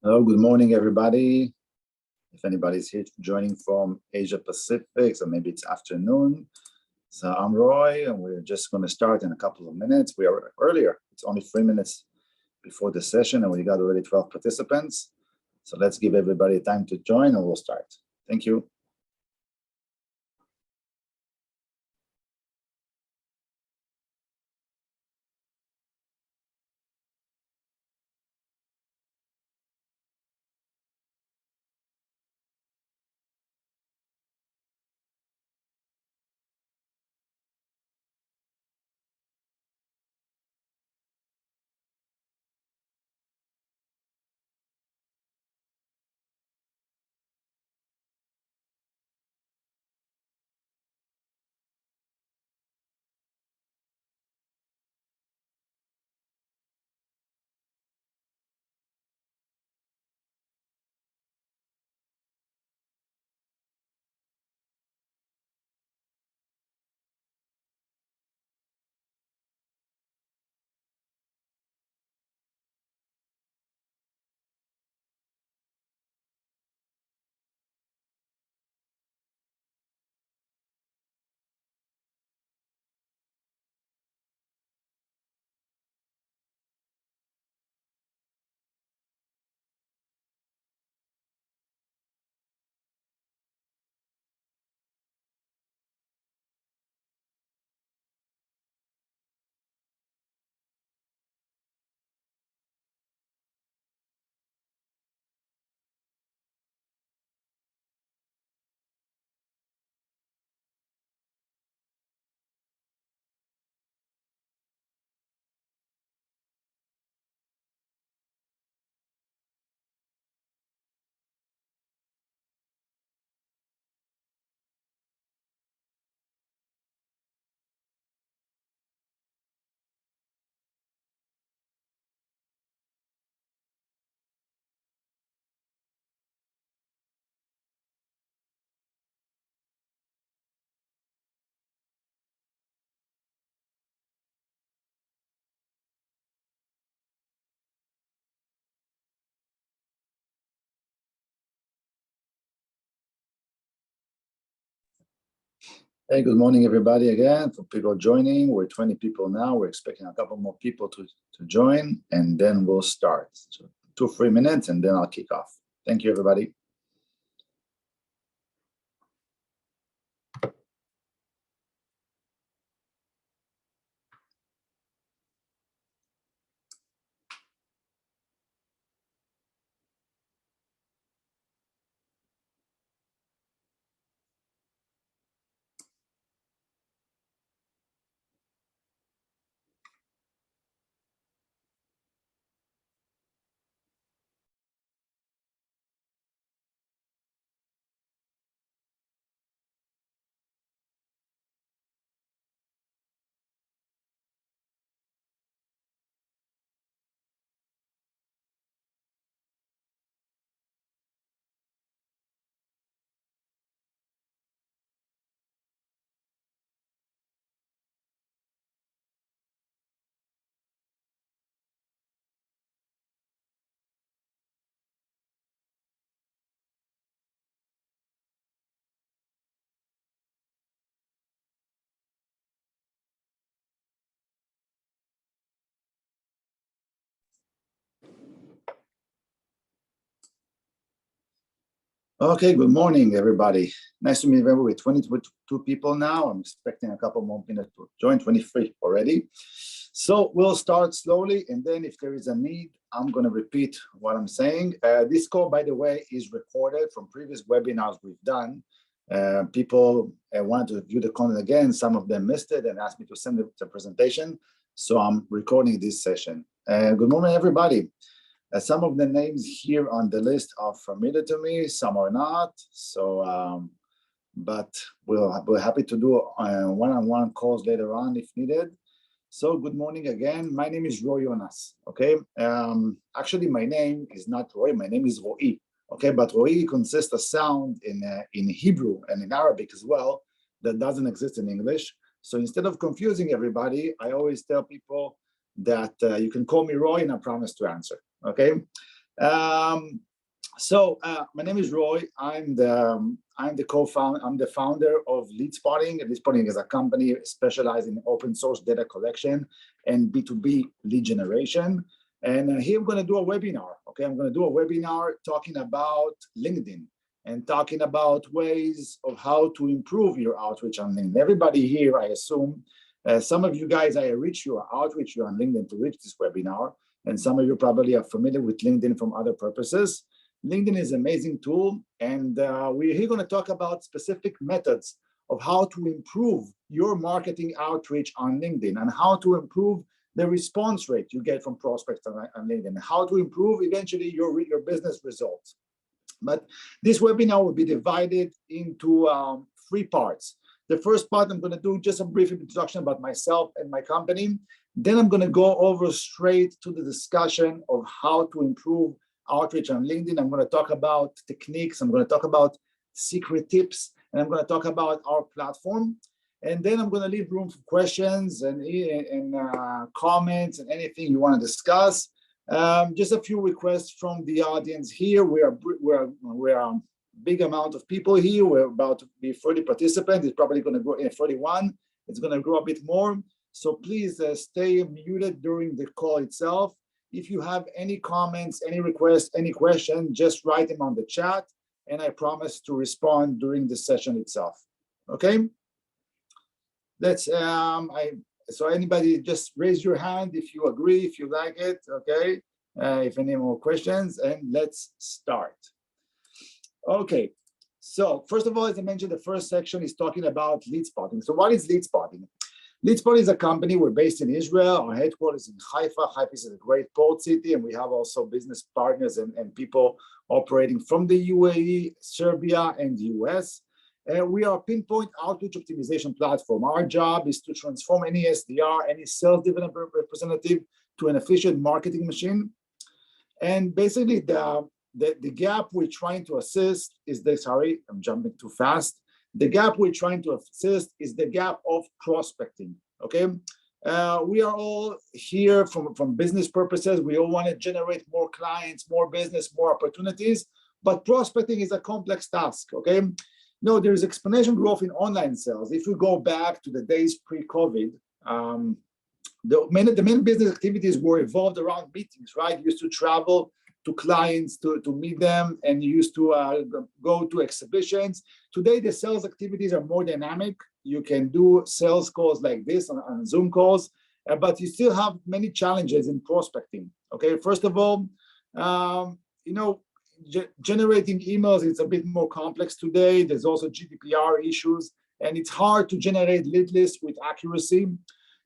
Hello, good morning, everybody. If anybody's here joining from Asia Pacific, so maybe it's afternoon. So I'm Roy, and we're just going to start in a couple of minutes. We are earlier. It's only 3 minutes before the session, and we got already 12 participants. So let's give everybody time to join, and we'll start. Thank you. Hey, good morning, everybody, again. For people joining, we're 20 people now. We're expecting a couple more people to join, and then we'll start. So 2 or 3 minutes, and then I'll kick off. Thank you, everybody. Okay, good morning, everybody. Nice to meet you. We're 22 people now. I'm expecting a couple more minutes to join, 23 already. So we'll start slowly, and then if there is a need, I'm going to repeat what I'm saying. This call, by the way, is recorded from previous webinars we've done. People wanted to view the content again. Some of them missed it and asked me to send the presentation. So I'm recording this session. Good morning, everybody. Some of the names here on the list are familiar to me, some are not. So, but we're happy to do one-on-one calls later on if needed. So good morning again. My name is Roy Jonas, okay? Actually, my name is not Roy, my name is Roy, okay? But Roy consists of sound in Hebrew and in Arabic as well that doesn't exist in English. So instead of confusing everybody, I always tell people that you can call me Roy and I promise to answer, okay? My name is Roy. I'm the founder of Lead Spotting. Lead Spotting is a company specialized in open source data collection and B2B lead generation. And here I'm going to do a webinar. Okay, I'm going to do a webinar talking about LinkedIn and talking about ways of how to improve your outreach on LinkedIn. Everybody here, I assume, some of you guys, I outreach you on LinkedIn to reach this webinar, and some of you probably are familiar with LinkedIn from other purposes. LinkedIn is an amazing tool, and we're here going to talk about specific methods of how to improve your marketing outreach on LinkedIn and how to improve the response rate you get from prospects on LinkedIn, and how to improve eventually your business results. But this webinar will be divided into 3 parts. The first part, I'm going to do just a brief introduction about myself and my company. Then I'm going to go over straight to the discussion of how to improve outreach on LinkedIn. I'm going to talk about techniques. I'm going to talk about secret tips, and I'm going to talk about our platform. And then I'm going to leave room for questions and comments and anything you want to discuss. Just a few requests from the audience here. We're a big amount of people here. We're about to be 30 participants. It's probably going to grow in 31. It's going to grow a bit more. So please stay muted during the call itself. If you have any comments, any requests, any questions, just write them on the chat, and I promise to respond during the session itself. Okay? So anybody just raise your hand if you agree, if you like it, okay? If any more questions, and let's start. Okay, so first of all, as I mentioned, the first section is talking about lead spotting. So what is lead spotting? Lead Spotting is a company. We're based in Israel. Our headquarters in Haifa. Haifa is a great port city, and we have also business partners and people operating from the UAE, Serbia, and the US. We are a pinpoint outreach optimization platform. Our job is to transform any SDR, any sales development representative, to an efficient marketing machine. And basically, the gap we're trying to assist is this. Sorry, I'm jumping too fast. The gap we're trying to assist is the gap of prospecting. Okay, we are all here from business purposes. We all want to generate more clients, more business, more opportunities. But prospecting is a complex task. Okay. No, there's exponential growth in online sales. If we go back to the days pre-COVID, the main business activities were evolved around meetings, right? You used to travel to clients to meet them, and you used to go to exhibitions. Today, the sales activities are more dynamic. You can do sales calls like this on Zoom calls, but you still have many challenges in prospecting. Okay, first of all, generating emails is a bit more complex today. There's also GDPR issues, and it's hard to generate lead lists with accuracy.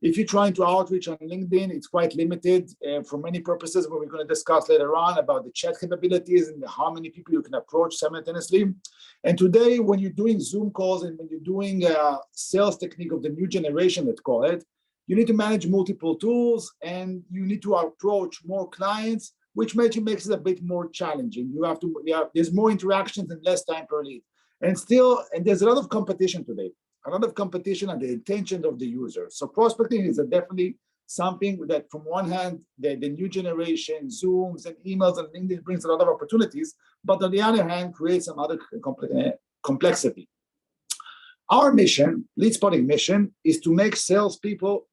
If you're trying to outreach on LinkedIn, it's quite limited for many purposes, what we're going to discuss later on about the chat capabilities and how many people you can approach simultaneously. And today, when you're doing Zoom calls and when you're doing sales technique of the new generation, let's call it, you need to manage multiple tools, and you need to approach more clients, which makes it a bit more challenging. There's more interactions and less time per lead. And there's a lot of competition today, a lot of competition on the intention of the user. So prospecting is definitely something that, from one hand, the new generation, Zooms and emails and LinkedIn brings a lot of opportunities, but on the other hand, creates some other complexity. Our mission, Lead Spotting mission, is to make salespeople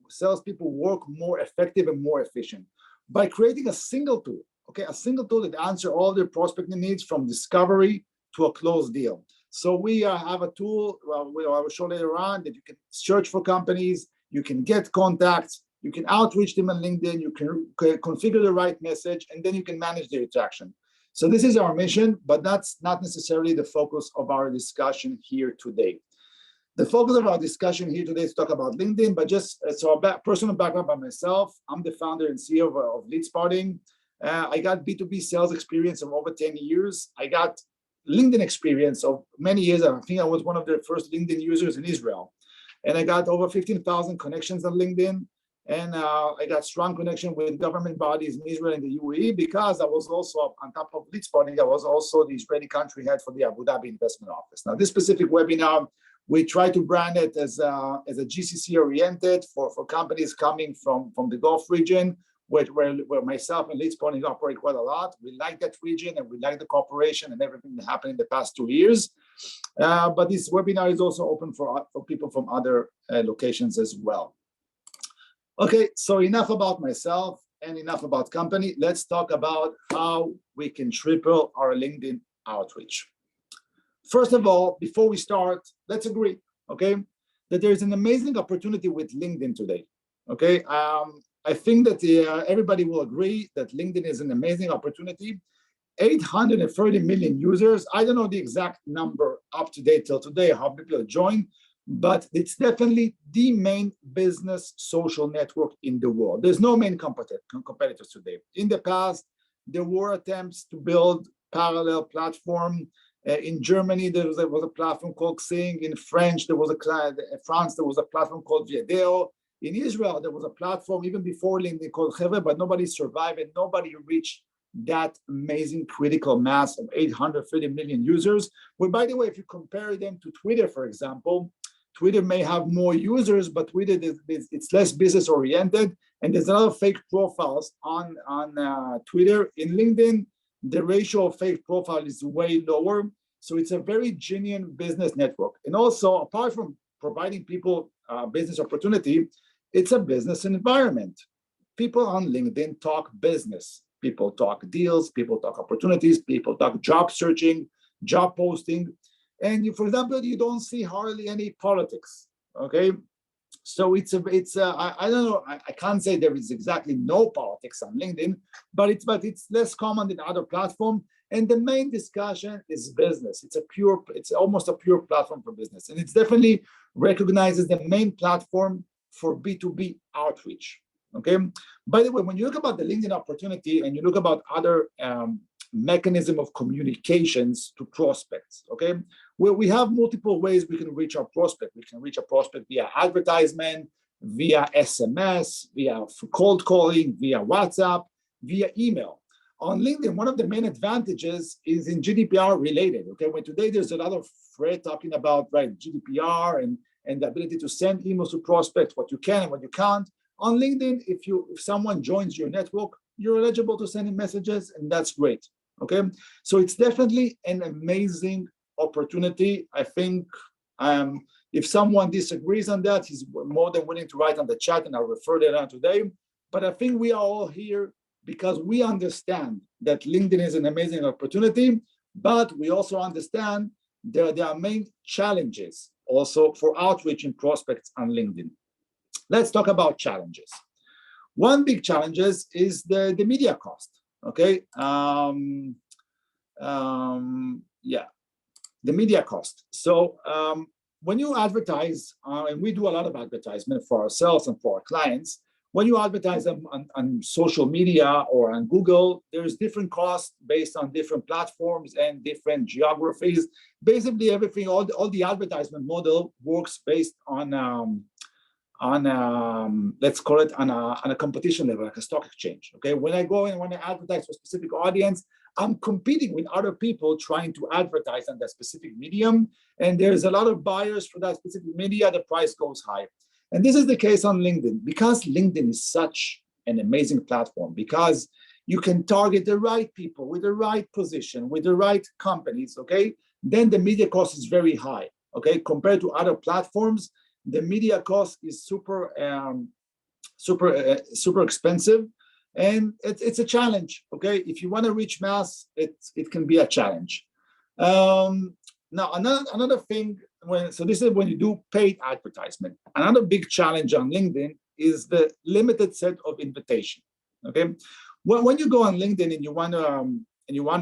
work more effective and more efficient by creating a single tool, a single tool that answers all their prospecting needs from discovery to a closed deal. So we have a tool, I will show later on, that you can search for companies, you can get contacts, you can outreach them on LinkedIn, you can configure the right message, and then you can manage the interaction. So this is our mission, but that's not necessarily the focus of our discussion here today. The focus of our discussion here today is to talk about LinkedIn, but just personal background by myself. I'm the founder and CEO of Lead Spotting. I got B2B sales experience of over 10 years. I got LinkedIn experience of many years. I think I was one of the first LinkedIn users in Israel. And I got over 15,000 connections on LinkedIn. And I got strong connection with government bodies in Israel and the UAE, because I was also, on top of Lead Spotting, I was also the Israeli country head for the Abu Dhabi Investment Office. Now, this specific webinar, we try to brand it as a GCC oriented for companies coming from the Gulf region. where myself and Leeds Point operate quite a lot. We like that region and we like the cooperation and everything that happened in the past 2 years. But this webinar is also open for people from other locations as well. Okay, so enough about myself and enough about company. Let's talk about how we can triple our LinkedIn outreach. First of all, before we start, let's agree, okay, that there's an amazing opportunity with LinkedIn today, okay? I think that everybody will agree that LinkedIn is an amazing opportunity. 830 million users. I don't know the exact number up to date till today, how many people joined, but it's definitely the main business social network in the world. There's no main competitors today. In the past, there were attempts to build parallel platform. In Germany, there was a platform called Xing. In French, there was a platform called Viadeo. In Israel, there was a platform even before LinkedIn called Chevre, but nobody survived and nobody reached that amazing critical mass of 830 million users. Well, by the way, if you compare them to Twitter, for example, Twitter may have more users, but Twitter it's less business oriented, and there's a lot of fake profiles on Twitter. In LinkedIn, the ratio of fake profile is way lower, so it's a very genuine business network. And also, apart from providing people business opportunity, it's a business environment. People on LinkedIn talk business. People talk deals, people talk opportunities, people talk job searching, job posting. And for example, you don't see hardly any politics, okay? So I don't know, I can't say there is exactly no politics on LinkedIn, but it's less common than other platforms. And the main discussion is business. It's almost a pure platform for business. And it's definitely recognizes the main platform for B2B outreach, okay? By the way, when you look about the LinkedIn opportunity and you look about other mechanism of communications to prospects, okay? Well, we have multiple ways we can reach our prospect. We can reach a prospect via advertisement, via SMS, via cold calling, via WhatsApp, via email. On LinkedIn, one of the main advantages is in GDPR related, okay? When today there's a lot of thread talking about, right, GDPR and the ability to send emails to prospects, what you can and what you can't. On LinkedIn, if someone joins your network, you're eligible to send him messages, and that's great, okay? So it's definitely an amazing opportunity. I think if someone disagrees on that, he's more than willing to write on the chat, and I'll refer that on today. But I think we are all here because we understand that LinkedIn is an amazing opportunity, but we also understand there are main challenges also for outreach and prospects on LinkedIn. Let's talk about challenges. One big challenge is the media cost, okay? The media cost. So when you advertise, and we do a lot of advertisement for ourselves and for our clients, when you advertise on social media or on Google, there's different costs based on different platforms and different geographies. Basically, everything, all the advertisement model works based on let's call it on a competition level, like a stock exchange. Okay, when I go and when I advertise for a specific audience, I'm competing with other people trying to advertise on that specific medium, and there's a lot of buyers for that specific media. The price goes high. And this is the case on LinkedIn. Because LinkedIn is such an amazing platform, because you can target the right people with the right position, with the right companies, okay? Then the media cost is very high, okay? Compared to other platforms, the media cost is super expensive, and it's a challenge, okay? If you want to reach mass, it can be a challenge. Now, another thing, so this is when you do paid advertisement. Another big challenge on LinkedIn is the limited set of invitation. Okay, when you go on LinkedIn and you want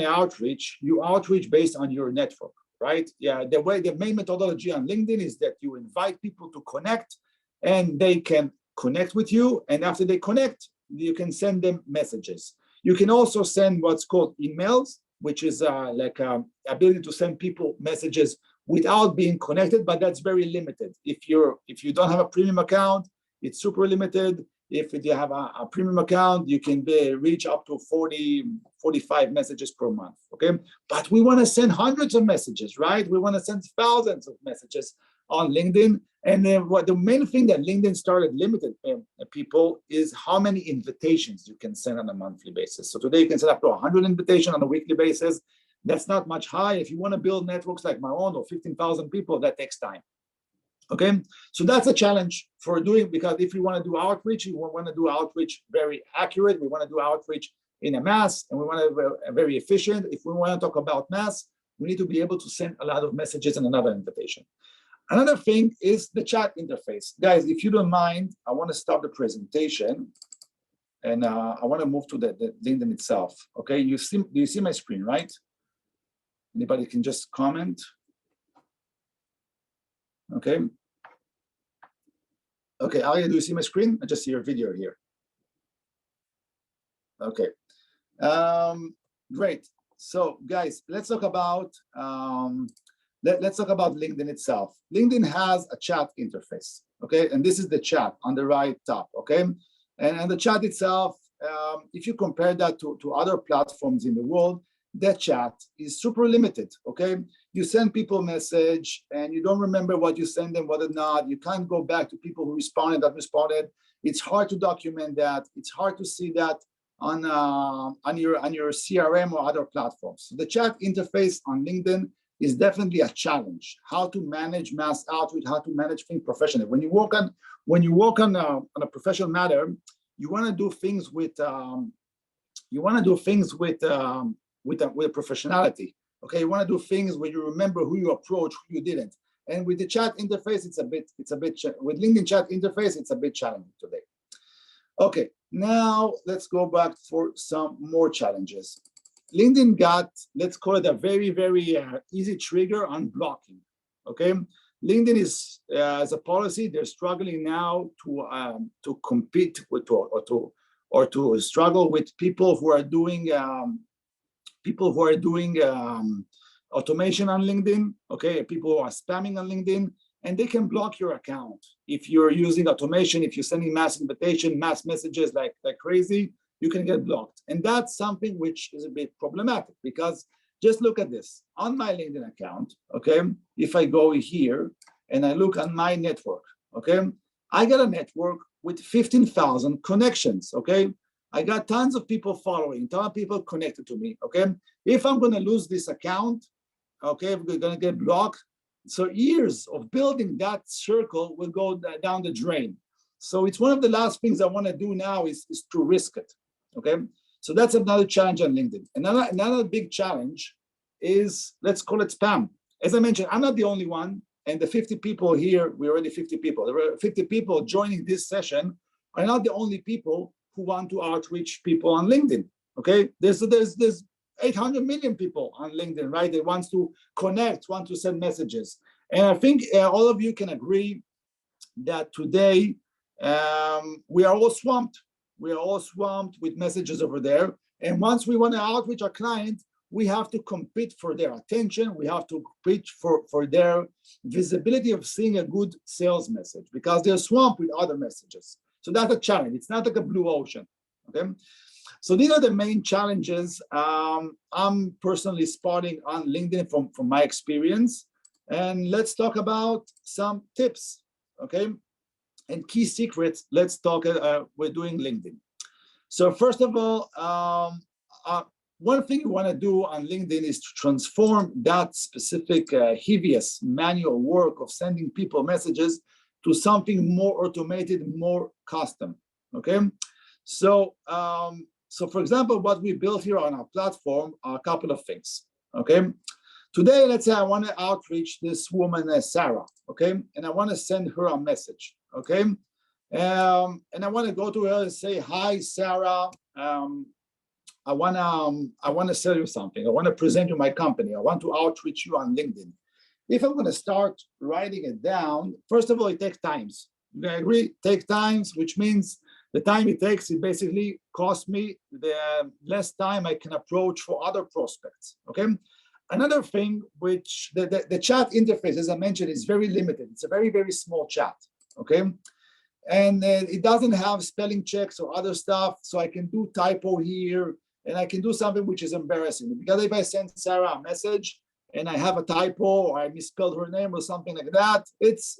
to outreach, you outreach based on your network, right? Yeah, the main methodology on LinkedIn is that you invite people to connect, and they can connect with you, and after they connect, you can send them messages. You can also send what's called emails, which is like ability to send people messages without being connected, but that's very limited. If you don't have a premium account, it's super limited. If you have a premium account, you can reach up to 45 messages per month, okay? But we want to send hundreds of messages, right? We want to send thousands of messages on LinkedIn. And then what the main thing that LinkedIn started limited people is how many invitations you can send on a monthly basis. So today you can set up to 100 invitations on a weekly basis. That's not much high. If you want to build networks like my own or 15,000 people, that takes time. Okay, so that's a challenge for doing, because if you want to do outreach, we want to do outreach very accurate. We want to do outreach in a mass, and we want to be very efficient. If we want to talk about mass, we need to be able to send a lot of messages and another invitation. Another thing is the chat interface. Guys, if you don't mind, I want to stop the presentation, and I want to move to the LinkedIn itself. Okay, do you see my screen, right? Anybody can just comment. Okay. Okay, Aria, do you see my screen? I just see your video here. Okay. Great. So, guys, let's talk about let's talk about LinkedIn itself. LinkedIn has a chat interface. Okay, and this is the chat on the right top. Okay, and the chat itself, if you compare that to other platforms in the world, that chat is super limited. Okay, you send people a message and you don't remember what you send them, what or not. You can't go back to people who responded, that responded. It's hard to document that. It's hard to see that on your CRM or other platforms. So the chat interface on LinkedIn is definitely a challenge. How to manage mass outreach, how to manage things professionally. When you work on a professional matter, you want to do things with with professionality. Okay, you want to do things where you remember who you approached, who you didn't. And with the chat interface, it's a bit with LinkedIn chat interface, it's a bit challenging today. Okay, now let's go back for some more challenges. LinkedIn got, let's call it a very, very easy trigger on blocking. Okay, LinkedIn is as a policy, they're struggling now to compete with or to struggle with people who are doing automation on LinkedIn. Okay, people who are spamming on LinkedIn, and they can block your account if you're using automation. If you're sending mass invitation, mass messages like crazy, you can get blocked. And that's something which is a bit problematic, because just look at this on my LinkedIn account. Okay, if I go here and I look on my network, okay, I got a network with 15,000 connections. Okay, I got tons of people following, tons of people connected to me. Okay, if I'm going to lose this account, okay, we're going to get blocked. So years of building that circle will go down the drain. So it's one of the last things I want to do now is to risk it. Okay, so that's another challenge on LinkedIn. Another big challenge is, let's call it spam. As I mentioned, I'm not the only one, and the 50 people here, we're already 50 people. There were 50 people joining this session are not the only people who want to outreach people on LinkedIn. Okay, there's 800 million people on LinkedIn, right? They want to connect, want to send messages. And I think all of you can agree that today we are all swamped. We are all swamped with messages over there. And once we want to outreach our client, we have to compete for their attention. We have to compete for their visibility of seeing a good sales message, because they're swamped with other messages. So that's a challenge. It's not like a blue ocean. Okay. So these are the main challenges I'm personally spotting on LinkedIn from my experience. And let's talk about some tips, okay? And key secrets. Let's talk, we're doing LinkedIn. So first of all, one thing you want to do on LinkedIn is to transform that specific heaviest manual work of sending people messages to something more automated, more custom, okay? So, so for example, what we built here on our platform are a couple of things, okay? Today, let's say I want to outreach this woman, Sarah, okay? And I want to send her a message, okay? And I want to go to her and say, hi, Sarah, I want to sell you something. I want to present you my company. I want to outreach you on LinkedIn. If I'm going to start writing it down, first of all, it takes times. You agree? Take times, which means the time it takes, it basically costs me the less time I can approach for other prospects, okay? Another thing, which the chat interface, as I mentioned, is very limited. It's a very, very small chat, okay? And it doesn't have spelling checks or other stuff, so I can do typo here, and I can do something which is embarrassing. Because if I send Sarah a message, and I have a typo or I misspelled her name or something like that, it's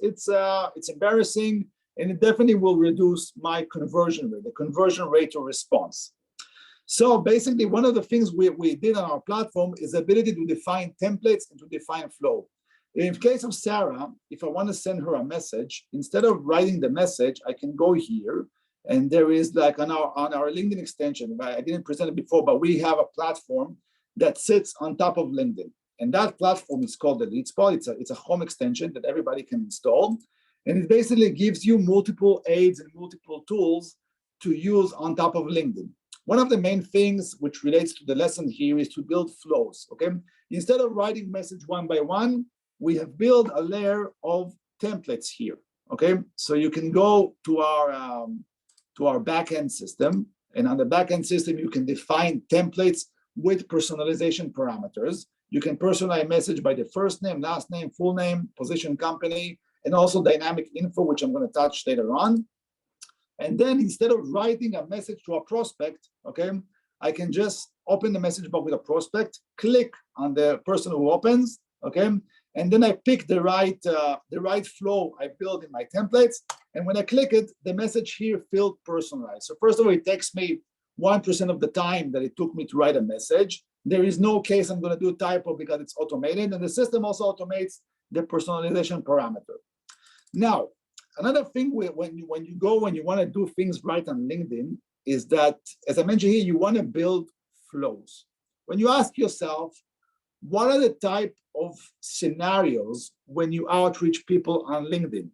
embarrassing, and it definitely will reduce my conversion rate, the conversion rate to response. So basically, one of the things we did on our platform is the ability to define templates and to define flow. In the case of Sarah, if I want to send her a message, instead of writing the message, I can go here, and there is like on our LinkedIn extension, I didn't present it before, but we have a platform that sits on top of LinkedIn. And that platform is called the Lead Spot. It's a home extension that everybody can install. And it basically gives you multiple aids and multiple tools to use on top of LinkedIn. One of the main things which relates to the lesson here is to build flows, okay? Instead of writing message one by one, we have built a layer of templates here, okay? So you can go to our backend system, and on the backend system, you can define templates with personalization parameters. You can personalize a message by the first name, last name, full name, position, company, and also dynamic info, which I'm going to touch later on. And then instead of writing a message to a prospect, okay, I can just open the message box with a prospect, click on the person who opens, okay, and then I pick the right flow I build in my templates. And when I click it, the message here feels personalized. So first of all, it takes me 1% of the time that it took me to write a message. There is no case I'm going to do typo because it's automated, and the system also automates the personalization parameter. Now, another thing when you want to do things right on LinkedIn is that, as I mentioned here, you want to build flows. When you ask yourself, what are the type of scenarios when you outreach people on LinkedIn?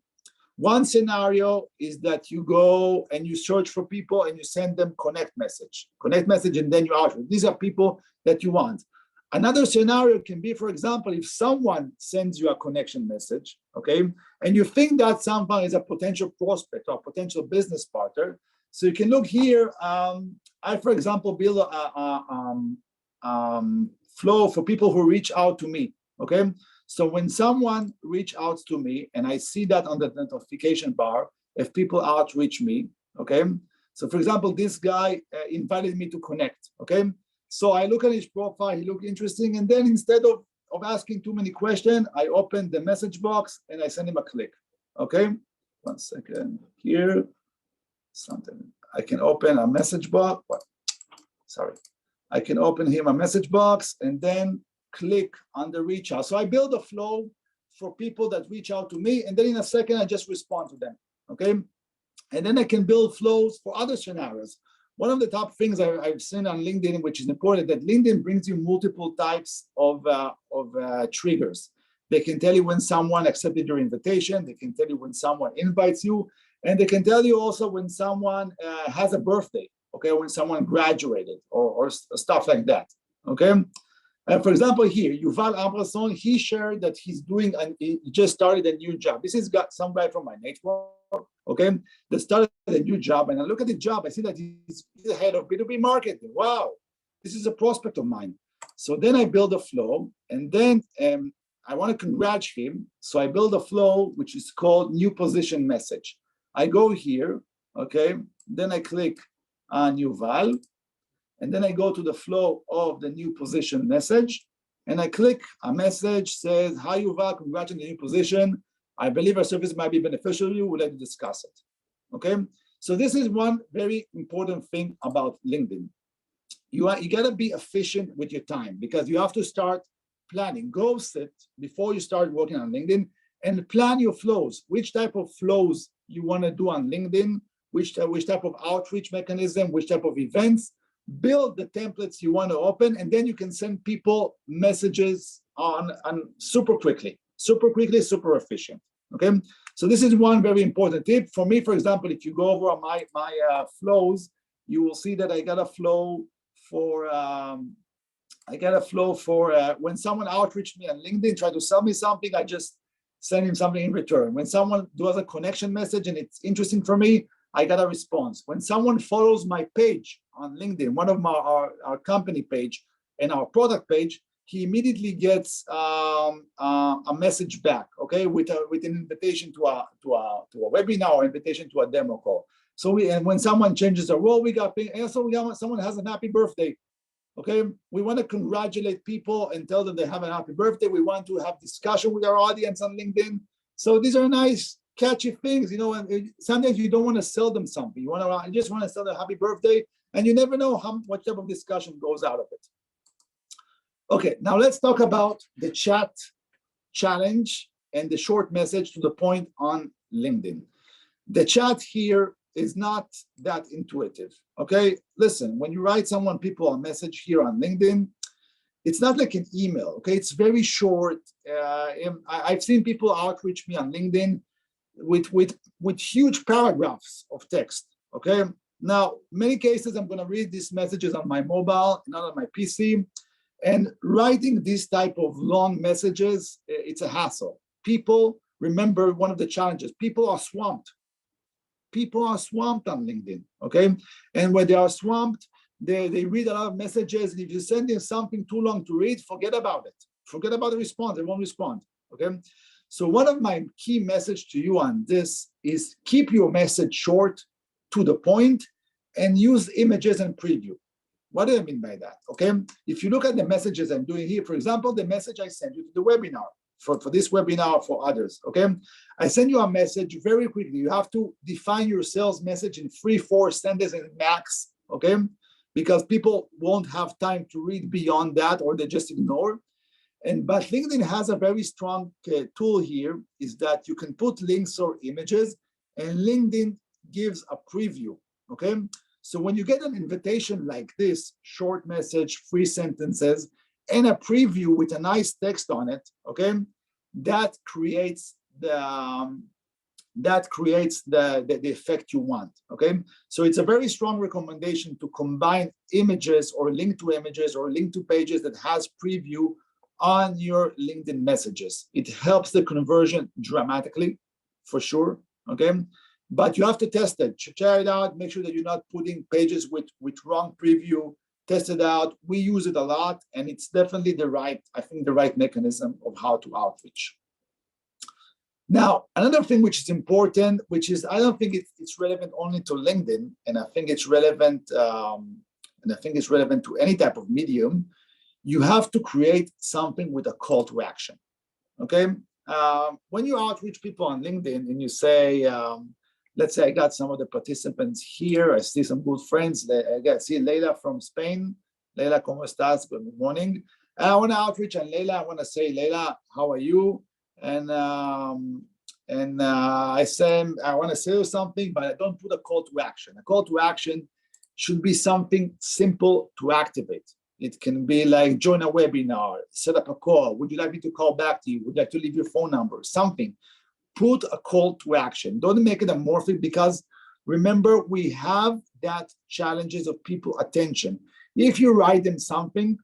One scenario is that you go and you search for people and you send them connect message, and then you outreach. These are people that you want. Another scenario can be, for example, if someone sends you a connection message, okay, and you think that someone is a potential prospect or a potential business partner, so you can look here. I, for example, build a flow for people who reach out to me, okay? So when someone reach out to me and I see that on the notification bar, if people outreach me, okay? So for example, this guy invited me to connect, okay? So I look at his profile, he looked interesting, and then instead of asking too many questions, I open the message box and I send him a click, okay? 1 second here, something. I can open a message box, sorry. I can open him a message box and then click on the reach out. So I build a flow for people that reach out to me, and then in a second, I just respond to them, okay? And then I can build flows for other scenarios. One of the top things I've seen on LinkedIn, which is important, that LinkedIn brings you multiple types of triggers. They can tell you when someone accepted your invitation. They can tell you when someone invites you. And they can tell you also when someone has a birthday, okay, when someone graduated or stuff like that, okay? For example, here, Yuval Ambrason, he shared that he just started a new job. This is got some guy from my network, okay, that started a new job. And I look at the job, I see that he's the head of B2B marketing. Wow, this is a prospect of mine. So then I build a flow, and then I want to congratulate him. So I build a flow, which is called new position message. I go here, okay, then I click on Yuval, and then I go to the flow of the new position message, and I click a message says, hi Yuval, congrats on the new position. I believe our service might be beneficial to you. We'd like to discuss it, okay? So this is one very important thing about LinkedIn. You gotta be efficient with your time because you have to start planning. Go sit before you start working on LinkedIn and plan your flows. Which type of flows you wanna do on LinkedIn, which type of outreach mechanism, which type of events. Build the templates you want to open, and then you can send people messages on super quickly, super efficient, okay? So this is one very important tip. For me, for example, if you go over my flows, you will see that I got a flow for when someone outreached me on LinkedIn, try to sell me something, I just send him something in return. When someone does a connection message and it's interesting for me, I got a response. When someone follows my page on LinkedIn, one of our company page and our product page, he immediately gets a message back, okay, with an invitation to a webinar or invitation to a demo call. So and when someone changes a role, we got someone has a happy birthday. Okay, we want to congratulate people and tell them they have a happy birthday. We want to have discussion with our audience on LinkedIn. So these are nice, catchy things, you know. And sometimes you don't want to sell them something. You just want to sell them happy birthday, and you never know what type of discussion goes out of it. Okay, now let's talk about the chat challenge and the short message to the point on LinkedIn. The chat here is not that intuitive. Okay, listen, when you write people a message here on LinkedIn, it's not like an email. Okay, it's very short. I've seen people outreach me on LinkedIn with huge paragraphs of text. Okay, now many cases I'm going to read these messages on my mobile, not on my PC, and writing this type of long messages, it's a hassle. People, remember one of the challenges, people are swamped. People are swamped on LinkedIn, okay? And when they are swamped, they read a lot of messages. And if you send them something too long to read, forget about it. Forget about the response. They won't respond, okay? So one of my key message to you on this is keep your message short, to the point, and use images and preview. What do I mean by that, okay? If you look at the messages I'm doing here, for example, the message I sent you to the webinar, for this webinar, for others, okay? I send you a message very quickly. You have to define your sales message in 3-4 sentences max, okay? Because people won't have time to read beyond that, or they just ignore. But LinkedIn has a very strong tool here, is that you can put links or images, and LinkedIn gives a preview, okay? So when you get an invitation like this, short message, 3 sentences, and a preview with a nice text on it, okay, that creates the effect you want, okay? So it's a very strong recommendation to combine images or link to images or link to pages that has preview on your LinkedIn messages. It helps the conversion dramatically, for sure, okay? But you have to test it, try it out, make sure that you're not putting pages with wrong preview. Test it out. We use it a lot, and it's definitely the right mechanism of how to outreach. Now, another thing which is important, which is I don't think it's relevant only to LinkedIn, and I think it's relevant, to any type of medium. You have to create something with a call to action. Okay, when you outreach people on LinkedIn and you say, let's say I got some of the participants here. I see some good friends. I see Leila from Spain. Leila, ¿cómo estás? Good morning. I want to outreach on Leila. I want to say, Leila, how are you? And I say, I want to say something, but I don't put a call to action. A call to action should be something simple to activate. It can be like join a webinar, set up a call. Would you like me to call back to you? Would you like to leave your phone number? Something. Put a call to action. Don't make it amorphic, because remember, we have that challenges of people attention. If you write them something,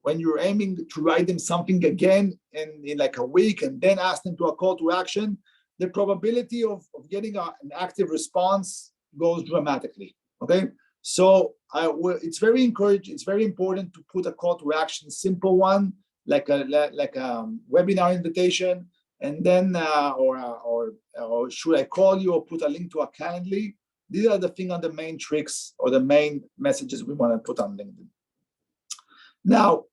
when you're aiming to write them something again in like a week and then ask them to a call to action, the probability of getting an active response goes dramatically, okay? So it's very important to put a call to action, simple one, like a webinar invitation, and then or should I call you, or put a link to a Calendly. These are the thing on the main tricks or the main messages we want to put on LinkedIn. Now,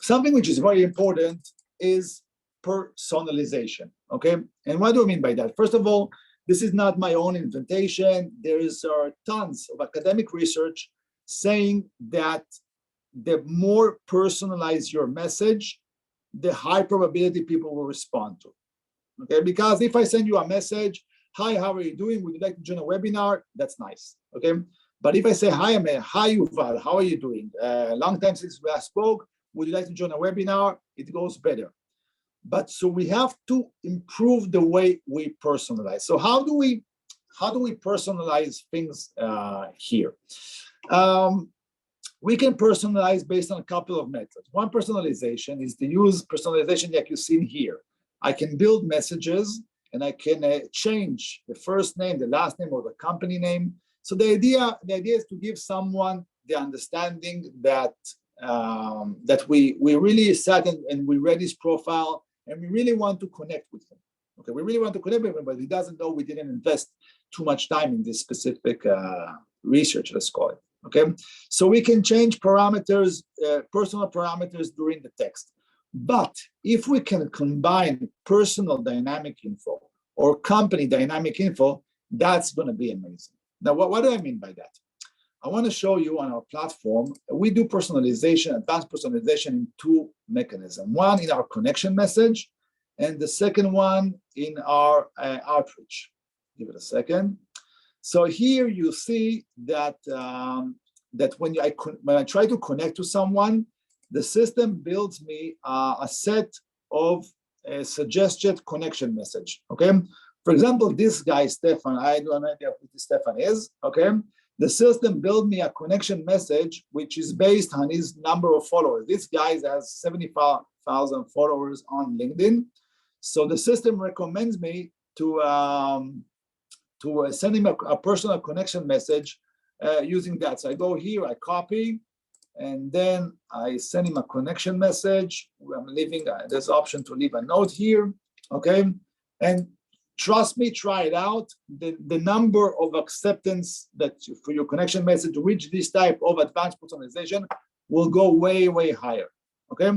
something which is very important is personalization, okay? And what do I mean by that? First of all, this is not my own invention. There is tons of academic research saying that the more personalized your message, the high probability people will respond to, okay? Because if I send you a message, hi, how are you doing? Would you like to join a webinar? That's nice, okay? But if I say, hi, Amir, hi, Yuval, how are you doing? Long time since we last spoke. Would you like to join a webinar? It goes better. But so we have to improve the way we personalize. So how do we personalize things here? We can personalize based on a couple of methods. One personalization is to use personalization like you've seen here. I can build messages and I can change the first name, the last name, or the company name. So the idea is to give someone the understanding that that we really sat and we read his profile and we really want to connect with him. Okay, we really want to connect with him, but he doesn't know we didn't invest too much time in this specific research, let's call it. okay? So we can change parameters, personal parameters during the text. But if we can combine personal dynamic info or company dynamic info, that's going to be amazing. Now, what do I mean by that? I want to show you on our platform, we do personalization, advanced personalization in two mechanisms. One in our connection message, and the second one in our outreach. Give it a second. So here you see that that when I try to connect to someone, the system builds me a set of suggested connection message. Okay. For example, this guy Stefan, I don't know who Stefan is. Okay. The system built me a connection message which is based on his number of followers. This guy has 75,000 followers on LinkedIn. So the system recommends me to send him a personal connection message using that. So I go here, I copy, and then I send him a connection message. I'm leaving, there's an option to leave a note here, okay? And trust me, try it out. The number of acceptance that for your connection message to reach this type of advanced personalization will go way, way higher, okay?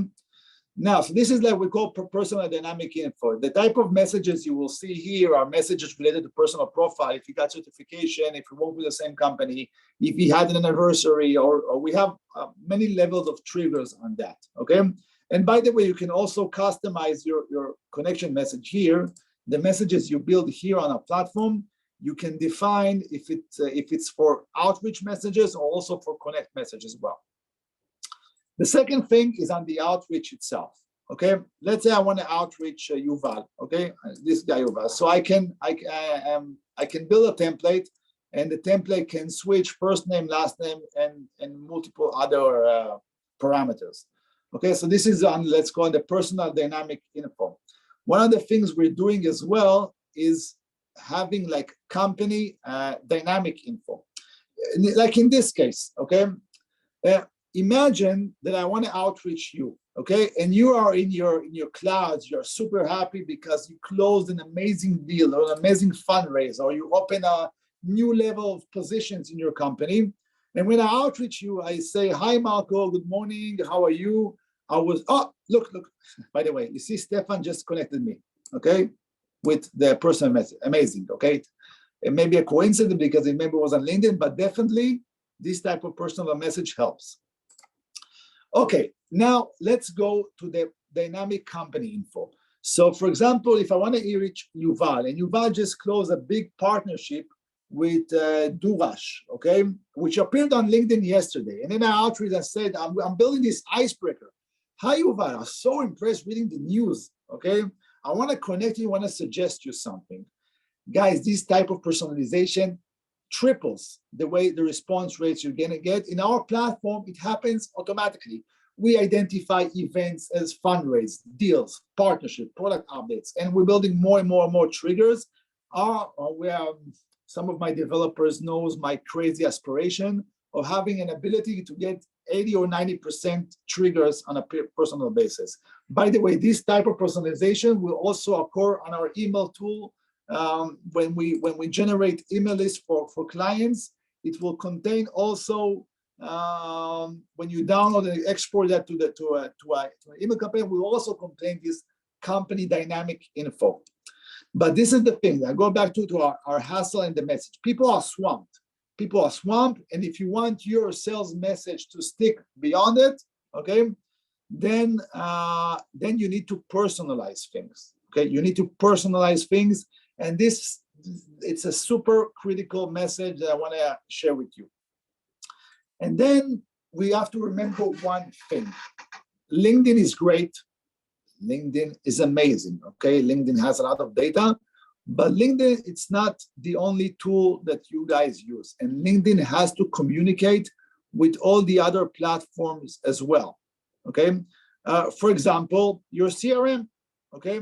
Now, so this is like we call personal dynamic info. The type of messages you will see here are messages related to personal profile. If you got certification, if you work with the same company, if you had an anniversary, or we have many levels of triggers on that, okay? And by the way, you can also customize your connection message here. The messages you build here on our platform, you can define if it's for outreach messages or also for connect messages as well. The second thing is on the outreach itself, okay? Let's say I want to outreach Yuval, okay? This guy Yuval. So I can build a template, and the template can switch first name, last name, and multiple other parameters. Okay, so this is on, let's call it the personal dynamic info. One of the things we're doing as well is having like company dynamic info. Like in this case, okay? Imagine that I want to outreach you, okay? And you are in your clouds, you're super happy because you closed an amazing deal or an amazing fundraiser, or you open a new level of positions in your company. And when I outreach you, I say, hi, Marco, good morning, how are you? Look, by the way, you see Stefan just connected me, okay? With the person message, amazing, okay? It may be a coincidence because it maybe was on LinkedIn, but definitely this type of personal message helps. Okay, now let's go to the dynamic company info. So for example, if I want to reach Yuval, and Yuval just closed a big partnership with Durash, okay, which appeared on LinkedIn yesterday. And then I outreach and said, I'm building this icebreaker. Hi, Yuval, I'm so impressed reading the news, okay? I want to connect you, I want to suggest you something. Guys, this type of personalization triples the way the response rates you're going to get. In our platform, it happens automatically. We identify events as fundraise, deals, partnership, product updates, and we're building more and more and more triggers. Some of my developers knows my crazy aspiration of having an ability to get 80 or 90% triggers on a personal basis. By the way, this type of personalization will also occur on our email tool. When we generate email lists for clients, it will contain also when you download and export that to an email campaign, will also contain this company dynamic info. But this is the thing. I go back to our hassle and the message. People are swamped. And if you want your sales message to stick beyond it, okay, then you need to personalize things. Okay, you need to personalize things. And it's a super critical message that I want to share with you. And then we have to remember one thing. LinkedIn is great. LinkedIn is amazing, okay? LinkedIn has a lot of data, but LinkedIn, it's not the only tool that you guys use. And LinkedIn has to communicate with all the other platforms as well, okay? For example, your CRM, okay?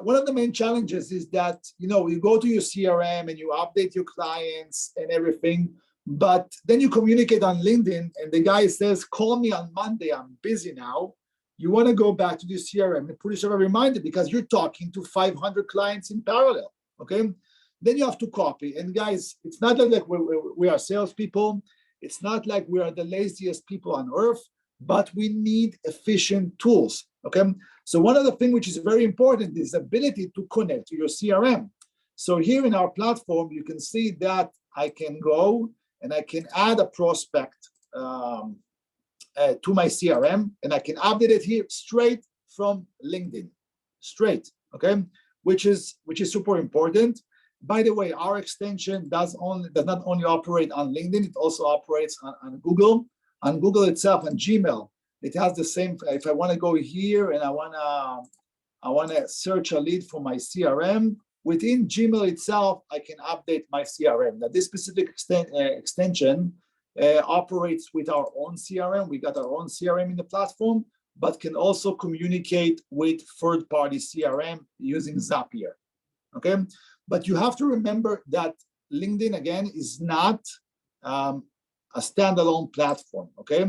One of the main challenges is that, you go to your CRM and you update your clients and everything, but then you communicate on LinkedIn and the guy says, call me on Monday, I'm busy now. You want to go back to the CRM and put yourself a reminder because you're talking to 500 clients in parallel, okay? Then you have to copy. And guys, it's not like we are salespeople. It's not like we are the laziest people on earth, but we need efficient tools, okay? So one of the things which is very important is the ability to connect to your CRM. So here in our platform, you can see that I can go and I can add a prospect to my CRM, and I can update it here straight from LinkedIn, straight, okay? Which is super important. By the way, our extension does not only operate on LinkedIn, it also operates on Google. On Google itself, on Gmail, it has the same. If I want to go here and I want to search a lead for my CRM, within Gmail itself, I can update my CRM. Now, this specific extension operates with our own CRM. We got our own CRM in the platform, but can also communicate with third-party CRM using Zapier, okay? But you have to remember that LinkedIn, again, is not a standalone platform, okay?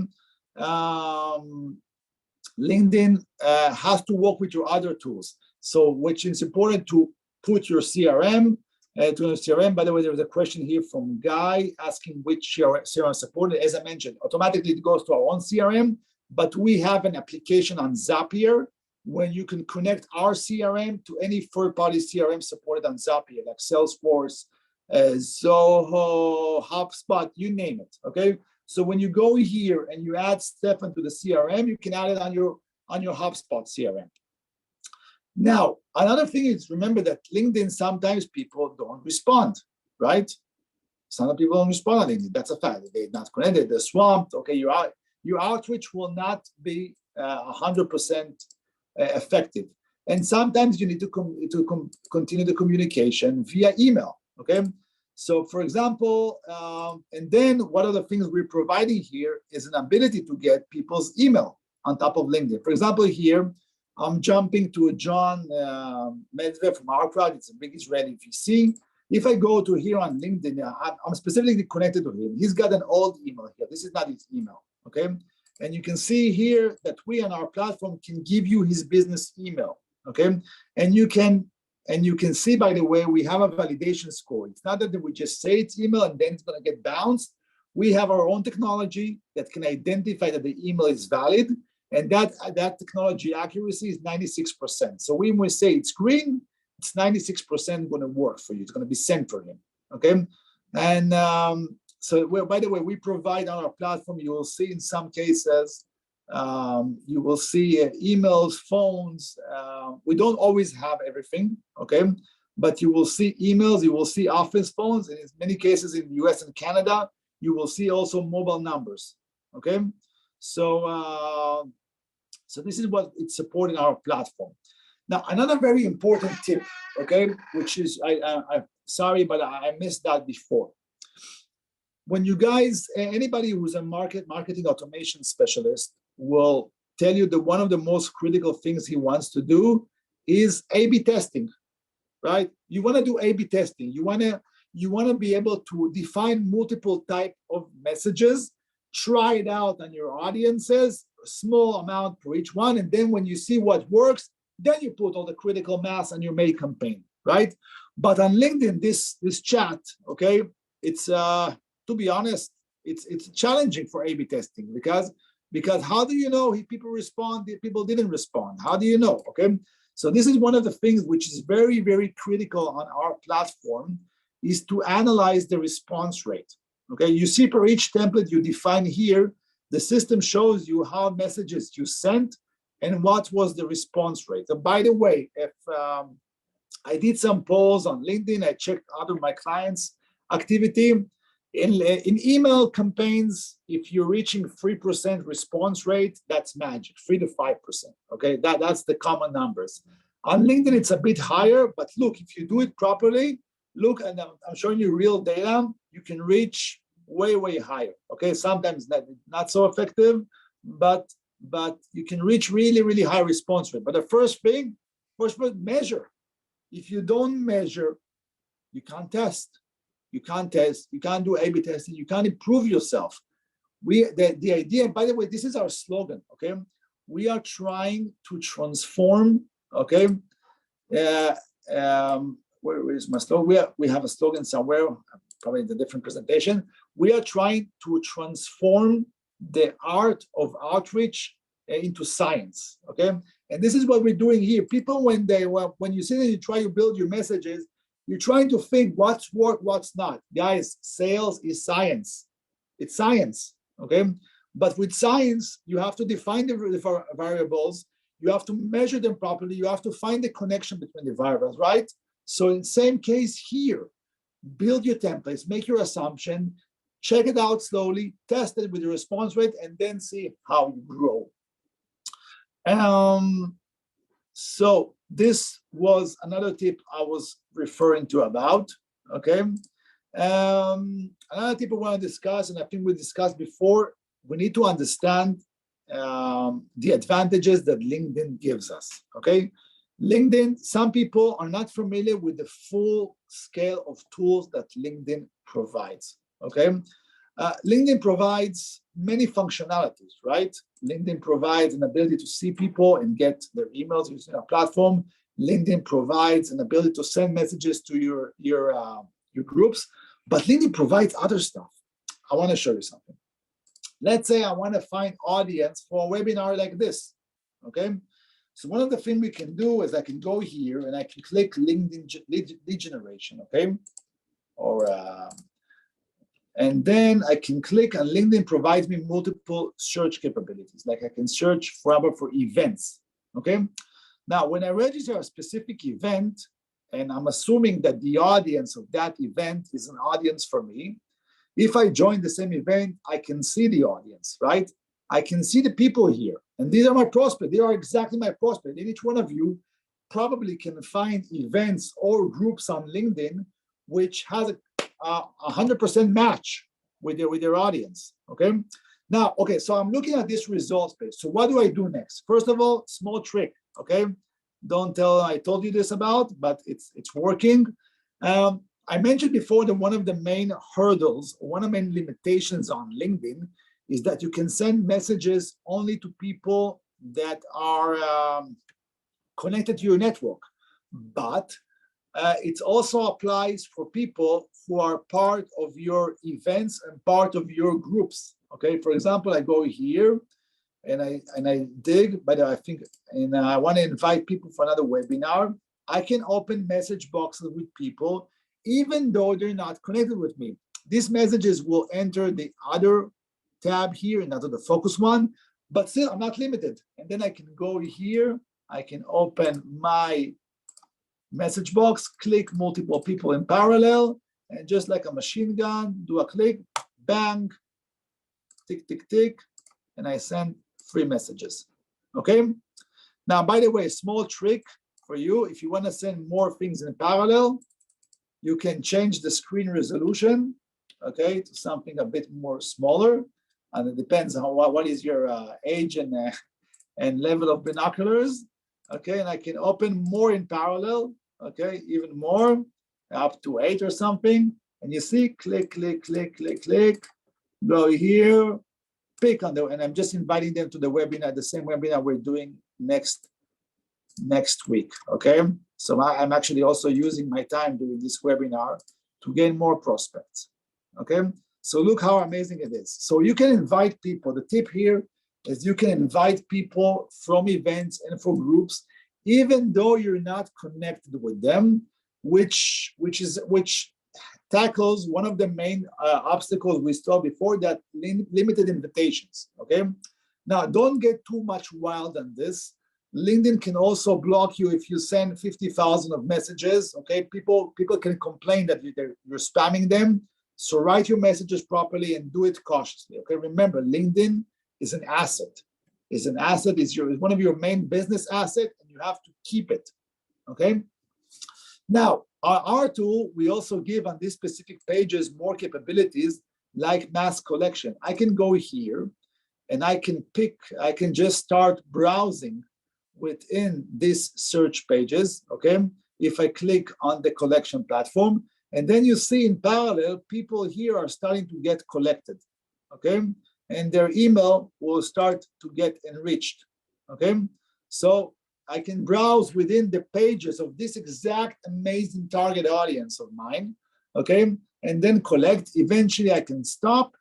LinkedIn has to work with your other tools. So, which is important to put your CRM to your CRM. By the way, there was a question here from Guy asking which CRM supported. As I mentioned, automatically it goes to our own CRM, but we have an application on Zapier when you can connect our CRM to any third-party CRM supported on Zapier, like Salesforce, Zoho, HubSpot, you name it, okay? So when you go here and you add Stefan to the CRM, you can add it on your HubSpot CRM. Now, another thing is, remember that LinkedIn, sometimes people don't respond, right? Some people don't respond on LinkedIn. That's a fact. They're not connected, they're swamped. Okay, your outreach will not be 100% effective. And sometimes you need to continue the communication via email, okay? So for example, and then one of the things we're providing here is an ability to get people's email on top of LinkedIn. For example, here, I'm jumping to John Medvedev from our crowd. It's a big Israeli VC. If I go to here on LinkedIn, I'm specifically connected to him. He's got an old email here. This is not his email, okay? And you can see here that we on our platform can give you his business email, okay? And you can see, by the way, we have a validation score. It's not that we just say it's email and then it's gonna get bounced. We have our own technology that can identify that the email is valid, and that technology accuracy is 96%. So when we say it's green, it's 96% gonna work for you. It's gonna be sent for him, okay? And so, by the way, we provide on our platform, you will see in some cases, you will see emails, phones. We don't always have everything, okay? But you will see emails, you will see office phones, and in many cases in the US and Canada, you will see also mobile numbers, okay? So, so this is what it's supporting our platform. Now, another very important tip, okay, which is, I'm sorry, but I missed that before. When you guys, anybody who's a marketing automation specialist will tell you that one of the most critical things he wants to do is A/B testing, right? You want to do A/B testing. You want to be able to define multiple type of messages, try it out on your audiences, a small amount for each one, and then when you see what works, then you put all the critical mass on your main campaign, right? But on LinkedIn, this chat, okay, it's to be honest, it's challenging for A/B testing because how do you know if people respond, if people didn't respond? How do you know? Okay, so this is one of the things which is very, very critical on our platform, is to analyze the response rate. Okay, you see per each template you define here, the system shows you how messages you sent and what was the response rate. And by the way, if I did some polls on LinkedIn, I checked other my clients' activity. In email campaigns, if you're reaching 3% response rate, that's magic, 3 to 5%. Okay, that's the common numbers. On LinkedIn, it's a bit higher, but look, if you do it properly, look, and I'm showing you real data, you can reach way, way higher. Okay, sometimes not so effective, but you can reach really, really high response rate. But the first thing, measure. If you don't measure, you can't test. You can't test, you can't do A/B testing, you can't improve yourself. The idea, by the way, this is our slogan, okay? We are trying to transform, okay? Where is my slogan? We have a slogan somewhere, probably in a different presentation. We are trying to transform the art of outreach into science, okay? And this is what we're doing here. People, when you sit and you try to build your messages, you're trying to think what's work, what's not. Guys, sales is science. It's science, okay? But with science, you have to define the variables. You have to measure them properly. You have to find the connection between the variables, right? So in the same case here, build your templates, make your assumption, check it out slowly, test it with the response rate, and then see how you grow. So this was another tip I was referring to about, okay? Another tip I want to discuss, and I think we discussed before, we need to understand the advantages that LinkedIn gives us, okay? LinkedIn, some people are not familiar with the full scale of tools that LinkedIn provides, okay? LinkedIn provides many functionalities, right? LinkedIn provides an ability to see people and get their emails using our platform. LinkedIn provides an ability to send messages to your groups, but LinkedIn provides other stuff. I want to show you something. Let's say I want to find audience for a webinar like this, okay? So one of the things we can do is I can go here and I can click LinkedIn lead generation, okay? And then I can click, and LinkedIn provides me multiple search capabilities. Like I can search for events, okay? Now, when I register a specific event, and I'm assuming that the audience of that event is an audience for me, if I join the same event, I can see the audience, right? I can see the people here, and these are my prospects. They are exactly my prospects. And each one of you probably can find events or groups on LinkedIn which has a 100% match with their audience, okay? Now, okay, so I'm looking at this results page. So what do I do next? First of all, small trick, okay? Don't tell I told you this about, but it's working. I mentioned before that one of the main hurdles, one of the main limitations on LinkedIn is that you can send messages only to people that are connected to your network. But it also applies for people who are part of your events and part of your groups. Okay, for example, I go here and I dig, but I think, and I want to invite people for another webinar. I can open message boxes with people, even though they're not connected with me. These messages will enter the other tab here, not the focus one, but still I'm not limited. And then I can go here, I can open my message box, click multiple people in parallel, and just like a machine gun, do a click, bang, tick, tick, tick, and I send 3 messages, okay? Now, by the way, small trick for you, if you want to send more things in parallel, you can change the screen resolution, okay, to something a bit more smaller, and it depends on what is your age and level of binoculars, okay, and I can open more in parallel, okay, even more, up to 8 or something, and you see, click, click, click, click, click, go here, pick on and I'm just inviting them to the webinar, the same webinar we're doing next week, okay? So I'm actually also using my time doing this webinar to gain more prospects, okay? So look how amazing it is. So you can invite people. The tip here is you can invite people from events and for groups, even though you're not connected with them, which tackles one of the main obstacles we saw before, that limited invitations, okay? Now, don't get too much wild on this. LinkedIn can also block you if you send 50,000 of messages, okay? People can complain that you're spamming them. So write your messages properly and do it cautiously, okay? Remember, LinkedIn is an asset. It's an asset, is one of your main business assets, and you have to keep it, okay? Now, our tool, we also give on these specific pages more capabilities like mass collection. I can go here and I can just start browsing within these search pages, okay? If I click on the collection platform, and then you see in parallel, people here are starting to get collected, okay? And their email will start to get enriched, okay? So I can browse within the pages of this exact amazing target audience of mine, okay? and then collect. Eventually I can stop,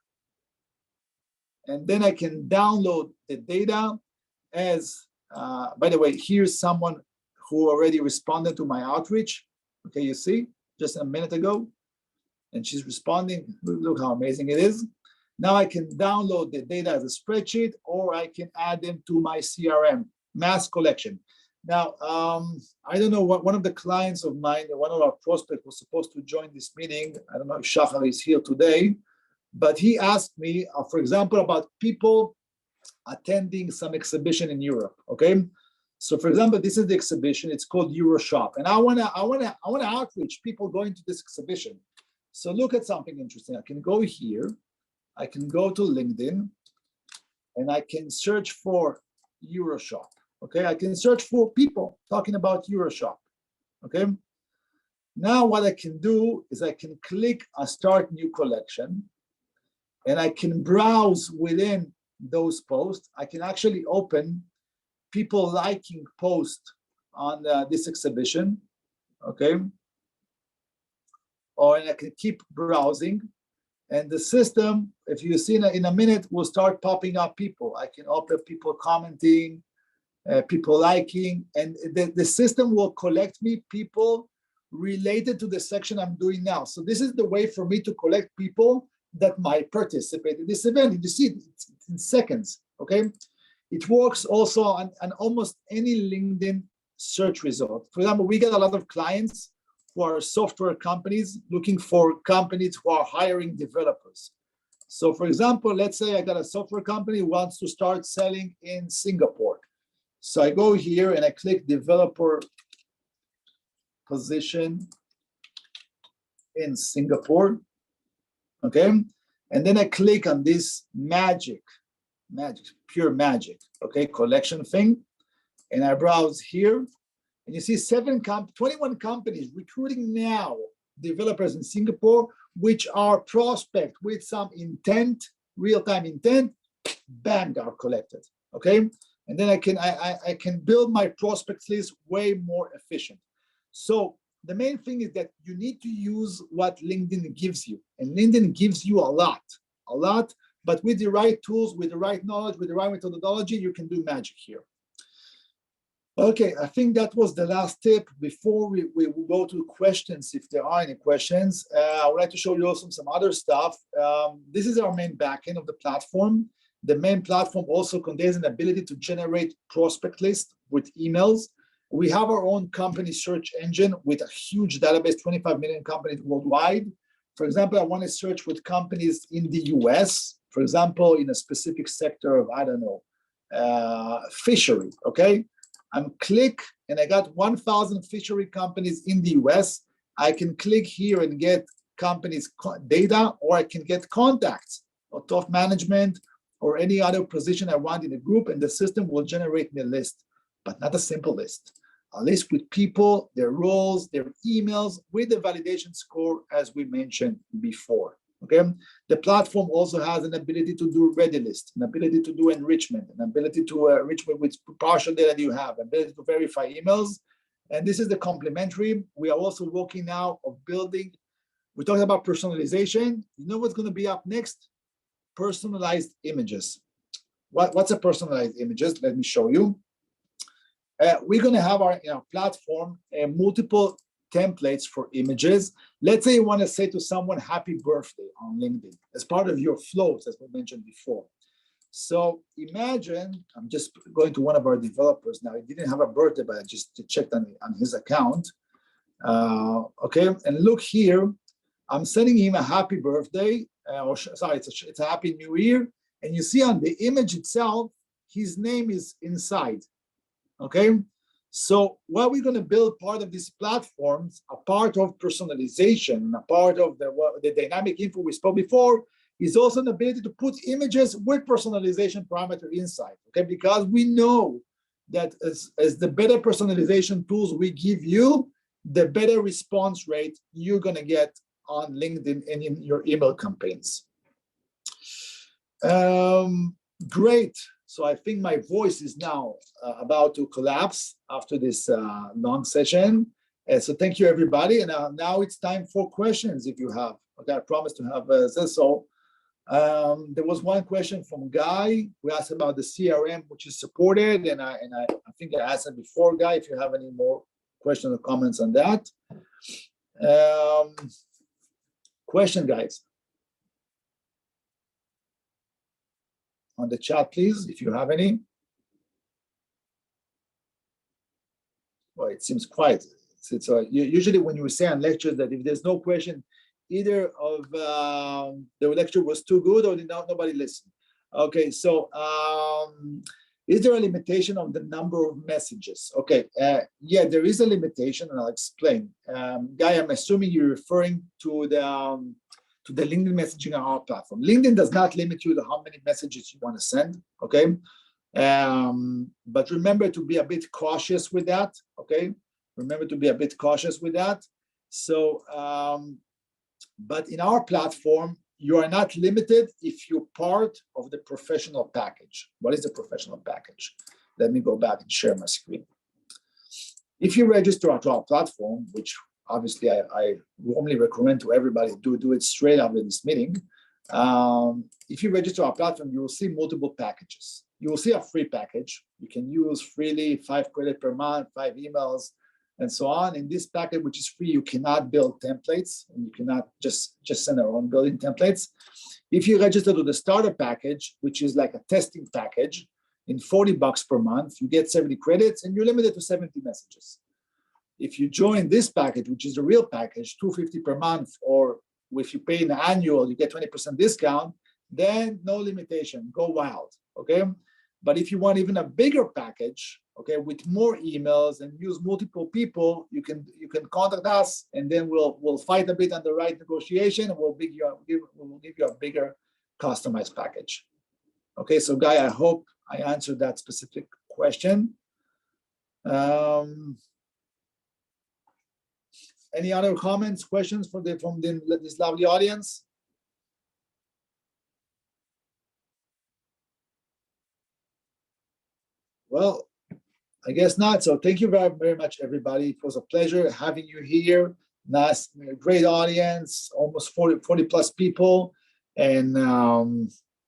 and then I can download the data as, by the way, here's someone who already responded to my outreach. Okay, you see, just a minute ago, and she's responding. Look how amazing it is. Now I can download the data as a spreadsheet, or I can add them to my CRM, mass collection. Now, I don't know what one of the clients of mine, one of our prospects was supposed to join this meeting. I don't know if Shachar is here today, but he asked me, for example, about people attending some exhibition in Europe. Okay, so for example, this is the exhibition. It's called EuroShop, and I wanna outreach people going to this exhibition. So look at something interesting. I can go here. I can go to LinkedIn, and I can search for EuroShop. Okay, I can search for people talking about EuroShop. Okay, now what I can do is I can click on Start New Collection, and I can browse within those posts. I can actually open people liking posts on this exhibition. Okay, or I can keep browsing. And the system, if you see in a minute, will start popping up people. I can open people commenting, people liking, and the system will collect me people related to the section I'm doing now. So this is the way for me to collect people that might participate in this event. You see, it's in seconds, okay? It works also on almost any LinkedIn search result. For example, we get a lot of clients who are software companies looking for companies who are hiring developers. So for example, let's say I got a software company who wants to start selling in Singapore. So I go here and I click developer position in Singapore, okay? And then I click on this pure magic, okay, collection thing. And I browse here. And you see 21 companies recruiting now developers in Singapore, which are prospect with some intent, real-time intent, bang, are collected, okay? And then I can build my prospects list way more efficient. So the main thing is that you need to use what LinkedIn gives you. And LinkedIn gives you a lot, but with the right tools, with the right knowledge, with the right methodology, you can do magic here. Okay, I think that was the last tip. Before we will go to questions, if there are any questions, I would like to show you also some other stuff. This is our main backend of the platform. The main platform also contains an ability to generate prospect lists with emails. We have our own company search engine with a huge database, 25 million companies worldwide. For example, I want to search with companies in the US, for example, in a specific sector of, I don't know, fishery, okay? I'm click, and I got 1,000 fishery companies in the US. I can click here and get companies' data, or I can get contacts or top management or any other position I want in a group, and the system will generate me a list, but not a simple list. A list with people, their roles, their emails, with the validation score, as we mentioned before. Okay, the platform also has an ability to do ready list, an ability to do enrichment, an ability to enrich with partial data that you have, ability to verify emails, and this is the complementary. We are also working now of building. We talked about personalization. You know what's going to be up next? Personalized images. What's a personalized images? Let me show you. We're going to have our platform multiple templates for images. Let's say you want to say to someone happy birthday on LinkedIn as part of your flows, as we mentioned before. So imagine, I'm just going to one of our developers now. He didn't have a birthday, but I just checked on his account. Okay, and look here, I'm sending him a happy birthday, it's a happy new year. And you see on the image itself, his name is inside. Okay, so what we're going to build part of these platforms, a part of personalization, a part of the dynamic info we spoke before, is also an ability to put images with personalization parameter inside. Okay, because we know that as the better personalization tools we give you, the better response rate you're going to get on LinkedIn and in your email campaigns. Great. So I think my voice is now about to collapse after this long session. So thank you, everybody. And now it's time for questions if you have. Okay, I promise to have this. So there was one question from Guy. We asked about the CRM, which is supported, and I think I asked it before, Guy. If you have any more questions or comments on that, question, guys, on the chat, please, if you have any. Well, it seems quiet. Usually when you say on lectures that if there's no question, either of the lecture was too good or nobody listened. Okay, so is there a limitation on the number of messages? Okay, yeah, there is a limitation, and I'll explain. Guy, I'm assuming you're referring to the LinkedIn messaging on our platform. LinkedIn does not limit you to how many messages you want to send, okay? But remember to be a bit cautious with that, okay? Remember to be a bit cautious with that. So, but in our platform, you are not limited if you're part of the professional package. What is the professional package? Let me go back and share my screen. If you register to our platform, which obviously I warmly recommend to everybody, do it straight after this meeting. If you register our platform, you will see multiple packages. You will see a free package. You can use freely 5 credits per month, 5 emails, and so on. In this package, which is free, you cannot build templates, and you cannot just send our own building templates. If you register to the starter package, which is like a testing package, in $40 per month, you get 70 credits, and you're limited to 70 messages. If you join this package, which is the real package, $250 per month, or if you pay an annual, you get 20% discount, then no limitation, go wild, okay? But if you want even a bigger package, okay, with more emails and use multiple people, you can contact us, and then we'll fight a bit on the right negotiation, and we'll give you a bigger customized package. Okay, so Guy, I hope I answered that specific question. Any other comments, questions from this lovely audience? Well, I guess not. So thank you very, very much, everybody. It was a pleasure having you here. Nice, great audience, almost 40 plus people. And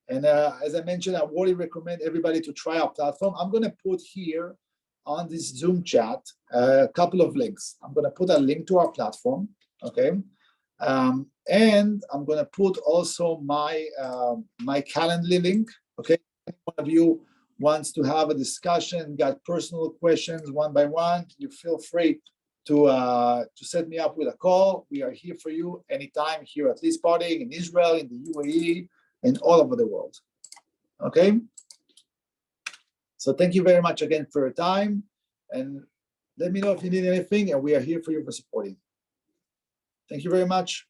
as I mentioned, I really recommend everybody to try our platform. I'm going to put here on this Zoom chat a couple of links. I'm going to put a link to our platform, okay? And I'm going to put also my my Calendly link, okay? If one of you wants to have a discussion, got personal questions one by one, you feel free to set me up with a call. We are here for you anytime here at Lease Party in Israel, in the UAE, and all over the world, okay? So thank you very much again for your time, and let me know if you need anything, and we are here for you for supporting. Thank you very much.